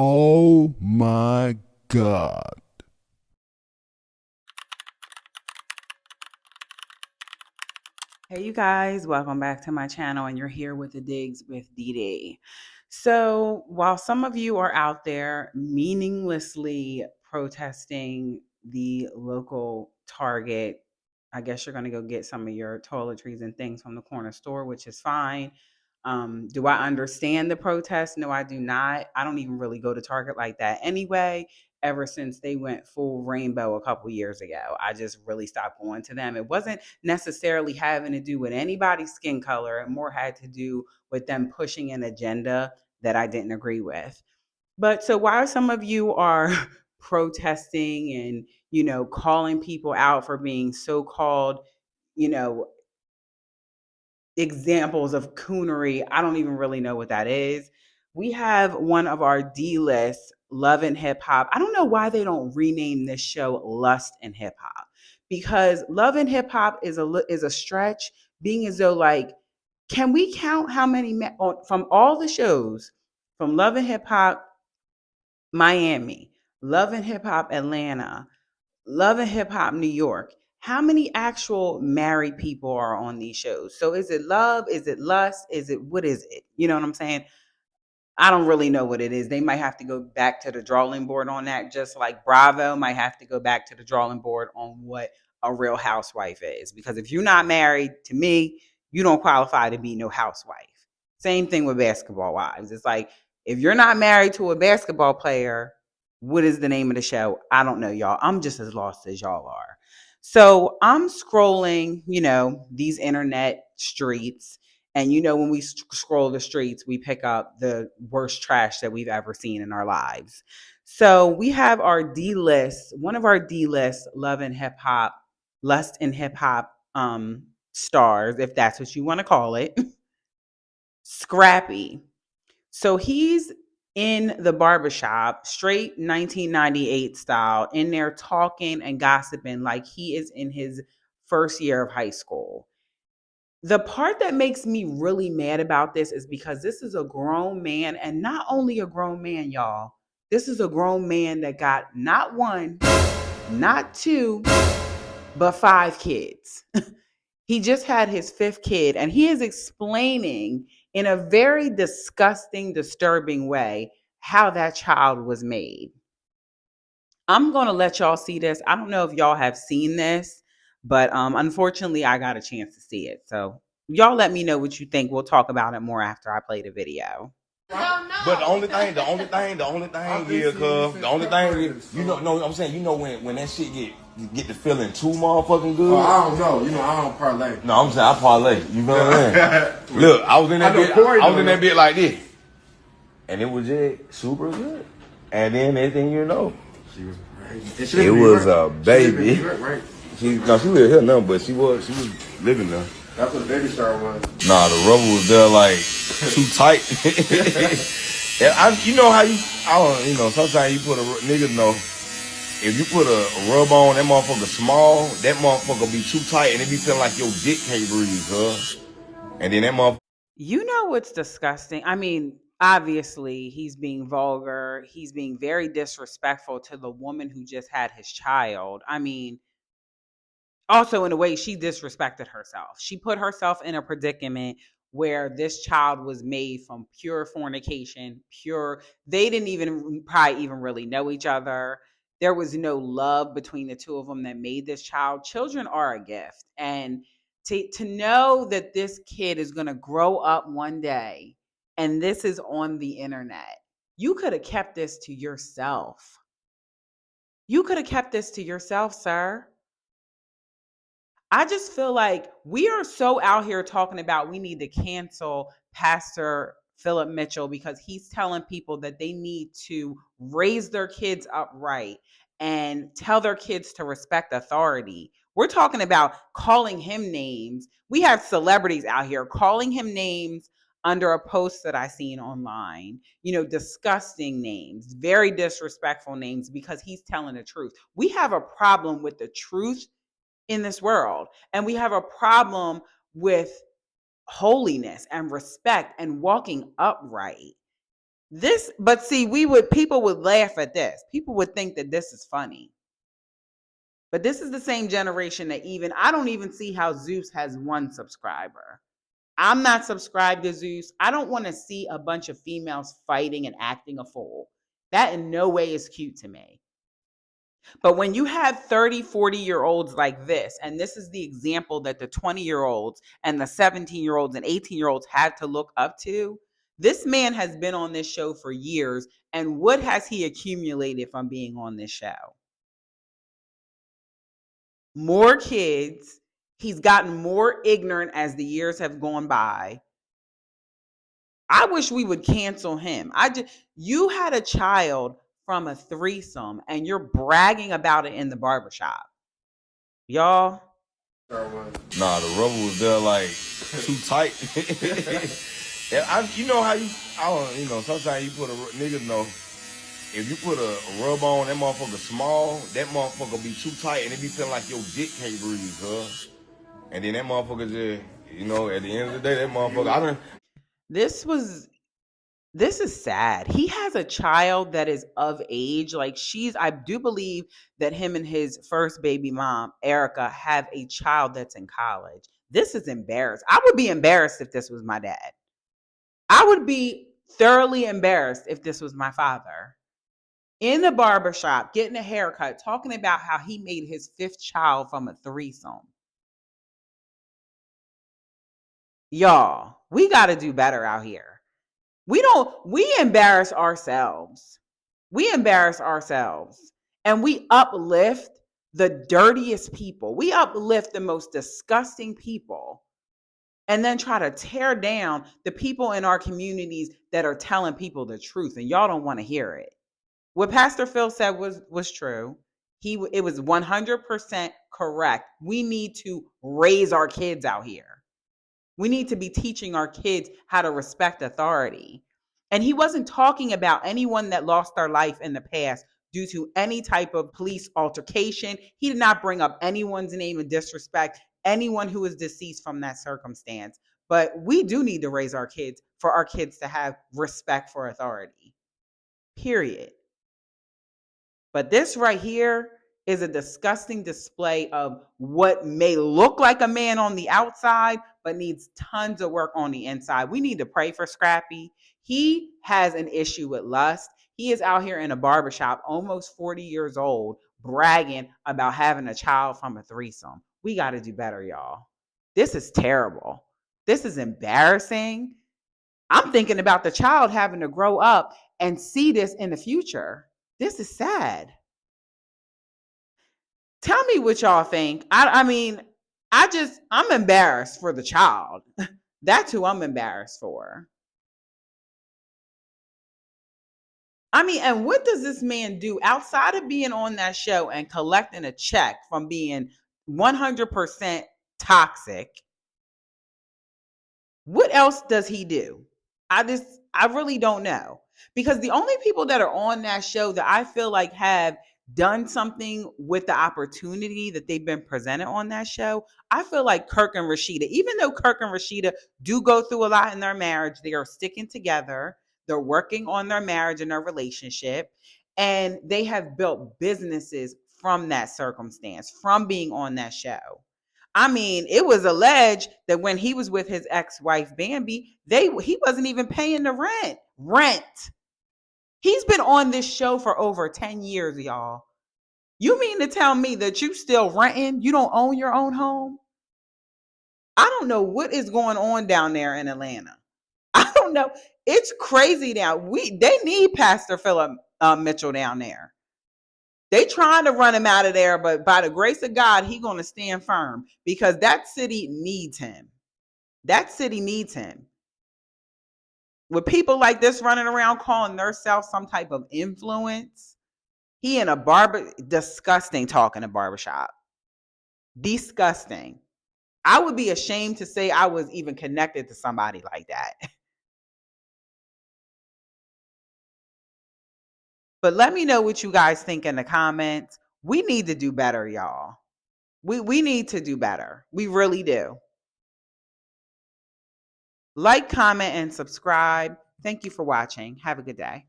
Oh my God. Hey, you guys, welcome back to my channel, and you're here with the Digs with Dee. So, while some of you are out there meaninglessly protesting the local Target, I guess you're going to go get some of your toiletries and things from the corner store, which is fine. Do I understand the protest? No, I do not. I don't even really go to Target like that anyway. Ever since they went full rainbow a couple years ago, I just really stopped going to them. It wasn't necessarily having to do with anybody's skin color. It more had to do with them pushing an agenda that I didn't agree with. But so while some of you are protesting and, calling people out for being so-called, you know, examples of coonery, I don't even really know what that is. We have one of our D-list Love and Hip Hop. I don't know why they don't rename this show Lust and Hip Hop, because Love and Hip Hop is a stretch, being as though, like, can we count how many from all the shows, from Love and Hip Hop Miami, Love and Hip Hop Atlanta, Love and Hip Hop New York. How many actual married people are on these shows? So is it love? Is it lust? What is it? You know what I'm saying? I don't really know what it is. They might have to go back to the drawing board on that, just like Bravo might have to go back to the drawing board on what a real housewife is. Because if you're not married, to me, you don't qualify to be no housewife. Same thing with basketball wives. It's like, if you're not married to a basketball player, what is the name of the show? I don't know, y'all. I'm just as lost as y'all are. So I'm scrolling, these internet streets, and when we scroll the streets, we pick up the worst trash that we've ever seen in our lives. So we have our D list, one of our D list Love and Hip Hop, Lust and Hip Hop stars, if that's what you want to call it, Scrappy. So he's in the barbershop, straight 1998 style, in there talking and gossiping like he is in his first year of high school. The part that makes me really mad about this is because this is a grown man, and not only a grown man, y'all, this is a grown man that got not one, not two, but five kids. He just had his fifth kid, and he is explaining in a very disgusting, disturbing way how that child was made. I'm going to let y'all see this. I don't know if y'all have seen this, but unfortunately, I got a chance to see it. So y'all let me know what you think. We'll talk about it more after I play the video. But the only thing here, cuz the only thing is, no, I'm saying, when that shit get the feeling too motherfucking good. I don't know, I don't parlay. No, I'm saying I parlay. You know what I'm saying? Look, I was in that bit like this, and it was just super good. And then next thing you know, it was a baby. Right? She lived here now, but she was living there. That's what the baby shower was. Nah, the rubber was there like too tight. And sometimes you put niggas know, if you put a rub on, that motherfucker small, that motherfucker be too tight and it be feeling like your dick can't breathe, huh? And then that motherfucker. You know what's disgusting? I mean, obviously, he's being vulgar. He's being very disrespectful to the woman who just had his child. I mean, also, in a way, she disrespected herself. She put herself in a predicament where this child was made from pure fornication, they didn't even probably even really know each other. There was no love between the two of them that made this child. Children are a gift. And to know that this kid is going to grow up one day and this is on the internet, you could have kept this to yourself. You could have kept this to yourself, sir. I just feel like we are so out here talking about we need to cancel Pastor Philip Mitchell because he's telling people that they need to raise their kids up right and tell their kids to respect authority. We're talking about calling him names. We have celebrities out here calling him names under a post that I seen online, disgusting names, very disrespectful names because he's telling the truth. We have a problem with the truth in this world. And we have a problem with holiness and respect and walking upright. But see, people would laugh at this. People would think that this is funny. But this is the same generation that I don't even see how Zeus has one subscriber. I'm not subscribed to Zeus. I don't want to see a bunch of females fighting and acting a fool. That in no way is cute to me. But when you have 30, 40-year-olds like this, and this is the example that the 20-year-olds and the 17-year-olds and 18-year-olds had to look up to, this man has been on this show for years. And what has he accumulated from being on this show? More kids. He's gotten more ignorant as the years have gone by. I wish we would cancel him. You had a child from a threesome and you're bragging about it in the barbershop. Y'all. Nah, the rubber was there like too tight. You know how sometimes you put niggas know, if you put a rub on, that motherfucker small, that motherfucker be too tight and it be feeling like your dick can't breathe, huh? And then that motherfucker just, at the end of the day, that motherfucker, This is sad. He has a child that is of age. Like I do believe that him and his first baby mom, Erica, have a child that's in college. This is embarrassing. I would be embarrassed if this was my dad. I would be thoroughly embarrassed if this was my father. In the barbershop, getting a haircut, talking about how he made his 5th child from a threesome. Y'all, we got to do better out here. We embarrass ourselves. We embarrass ourselves. And we uplift the dirtiest people. We uplift the most disgusting people. And then try to tear down the people in our communities that are telling people the truth. And y'all don't want to hear it. What Pastor Phil said was true. It was 100% correct. We need to raise our kids out here. We need to be teaching our kids how to respect authority. And he wasn't talking about anyone that lost their life in the past due to any type of police altercation. He did not bring up anyone's name in disrespect, anyone who is deceased from that circumstance. But we do need to raise our kids for our kids to have respect for authority. Period. But this right here is a disgusting display of what may look like a man on the outside, but needs tons of work on the inside. We need to pray for Scrappy. He has an issue with lust. He is out here in a barbershop, almost 40 years old, bragging about having a child from a threesome. We got to do better, y'all. This is terrible. This is embarrassing. I'm thinking about the child having to grow up and see this in the future. This is sad. Tell me what y'all think. I'm embarrassed for the child. That's who I'm embarrassed for. And what does this man do outside of being on that show and collecting a check from being 100% toxic? What else does he do? I really don't know. Because the only people that are on that show that I feel like have done something with the opportunity that they've been presented on that show, I feel like Kirk and Rashida. Even though Kirk and Rashida do go through a lot in their marriage, they are sticking together. They're working on their marriage and their relationship. And they have built businesses from that circumstance, from being on that show. It was alleged that when he was with his ex-wife, Bambi, he wasn't even paying the rent. He's been on this show for over 10 years, y'all. You mean to tell me that you still renting? You don't own your own home? I don't know what is going on down there in Atlanta. I don't know. It's crazy now. They need Pastor Philip Mitchell down there. They trying to run him out of there, but by the grace of God, he's going to stand firm because that city needs him. That city needs him. With people like this running around calling themselves some type of influence, he in a disgusting talk in a barbershop. Disgusting. I would be ashamed to say I was even connected to somebody like that. But let me know what you guys think in the comments. We need to do better, y'all. We need to do better. We really do. Like, comment, and subscribe. Thank you for watching. Have a good day.